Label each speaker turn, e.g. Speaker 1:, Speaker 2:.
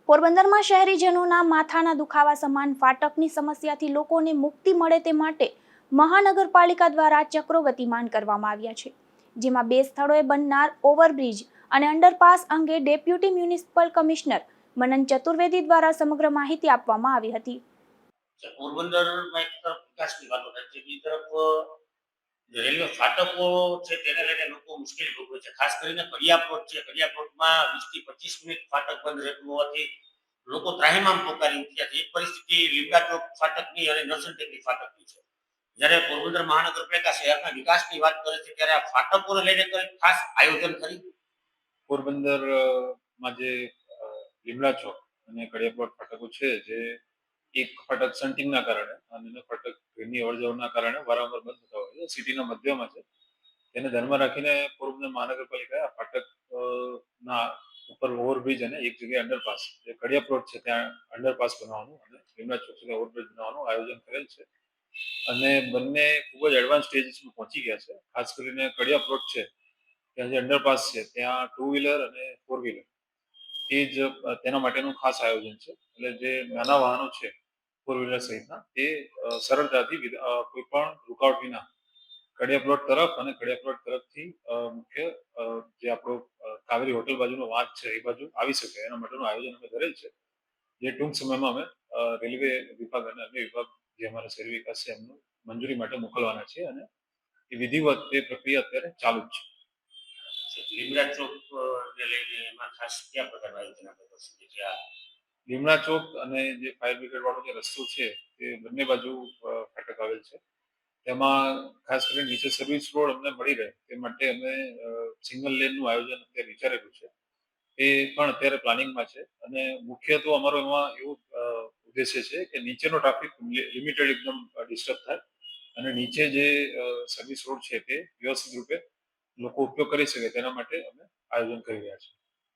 Speaker 1: પોરબંદરમાં શહેરીજનોના માથાના દુખાવા સમાન ફાટકની સમસ્યાથી લોકોને મુક્તિ મળે તે માટે મહાનગરપાલિકા દ્વારા ચક્રો ગતિમાન કરવામાં આવ્યા છે, જેમાં 2 સ્થળોએ બનનાર ઓવરબ્રિજ અને અંડરપાસ અંગે ડેપ્યુટી મ્યુનિસિપલ કમિશનર મનન ચતુર્વેદી દ્વારા સમગ્ર માહિતી આપવામાં આવી હતી.
Speaker 2: પોરબંદરમાં એક તરફ વિકાસની વાતો થાય છે, બીજી તરફ રેલવે ફાટકો છે તેને લઈને લોકો મુશ્કેલી ભોગવે છે. ખાસ કરીને કડિયા પ્લોટ છે, કડિયા પ્લોટમાં 20 થી 25 મિનિટ ફાટક બંધ રહેતું હોવાથી લોકો ત્રાહિમામ પોકારી ઉઠ્યા છે. એક પરિસ્થિતિ લીમડા ચોક ફાટકની અને નરસણ ટેકરી ફાટકની છે. જ્યારે પોરબંદર મહાનગરપાલિકા શહેરના વિકાસની વાત કરે છે ત્યારે આ ફાટકોને લઈને કોઈ ખાસ આયોજન કરી
Speaker 3: પોરબંદરમાં જે લીમડા ચોક અને કડિયા પ્લોટ ફાટકો છે, જે એક ફાટક સન્ટિંગના કારણે અને અન્ય ફાટક ટ્રેનની અવરજવરના કારણે વારંવાર બંધ થતા હોય છે, સિટીના મધ્યમાં છે. તેને ધ્યાનમાં રાખીને પોરબંદર મહાનગરપાલિકાએ આ ફાટક ના ઉપર ઓવરબ્રિજ અને એક જગ્યાએ અંડરપાસ, જે કડિયા પ્લોટ છે ત્યાં અંડરપાસ બનાવવાનું અને લીમડા ચોક સુધી ઓવરબ્રિજ બનાવવાનું આયોજન કરેલ છે. અને બંને ખૂબ જ એડવાન્સ સ્ટેજીસમાં પહોંચી ગયા છે. ખાસ કરીને કડિયા પ્લોટ છે ત્યાં જે અંડરપાસ છે ત્યાં 2 વ્હીલર અને 4 વ્હીલર એ જ તેના માટેનું ખાસ આયોજન છે. એટલે જે નાના વાહનો છે 4 વ્હીલર સહિતના તે સરળતાથી કોઈ પણ રૂકાવટ વિના કડિયા પ્લોટ તરફ અને કડિયા પ્લોટ તરફથી મુખ્ય જે આપણો કાવેરી હોટલ બાજુનો વાંક છે એ બાજુ આવી શકે એના માટેનું આયોજન અમે કરેલ છે, જે ટૂંક સમયમાં અમે રેલવે વિભાગ અને અન્ય વિભાગ જે અમારા શહેરી વિકાસ છે એમનું મંજૂરી માટે મોકલવાના છે અને એ વિધિવત એ પ્રક્રિયા અત્યારે ચાલુ જ છે.
Speaker 2: લીમડા ચોક ને લઈને એમાં ખાસ કયા પ્રકારનું આયોજન આપણે કરશું કે જ્યાં
Speaker 3: લીમડા ચોક અને જે ફાયર બ્રિગેડ વાળો જે રસ્તો છે તે બંને બાજુ ફાટક આવેલ છે. તેમાં ખાસ કરીને નીચે સર્વિસ રોડ અમને મળી રહે તે માટે અમે સિંગલ લેનનું આયોજન અત્યારે વિચારેલું છે. એ પણ અત્યારે પ્લાનિંગમાં છે અને મુખ્ય તો અમારો એમાં એવું ઉદ્દેશ્ય છે કે નીચેનો ટ્રાફિક લિમિટેડ એકદમ ડિસ્ટર્બ થાય અને નીચે જે સર્વિસ રોડ છે તે વ્યવસ્થિત રૂપે લોકો ઉપયોગ કરી શકે તેના માટે અમે આયોજન કરી રહ્યા છીએ.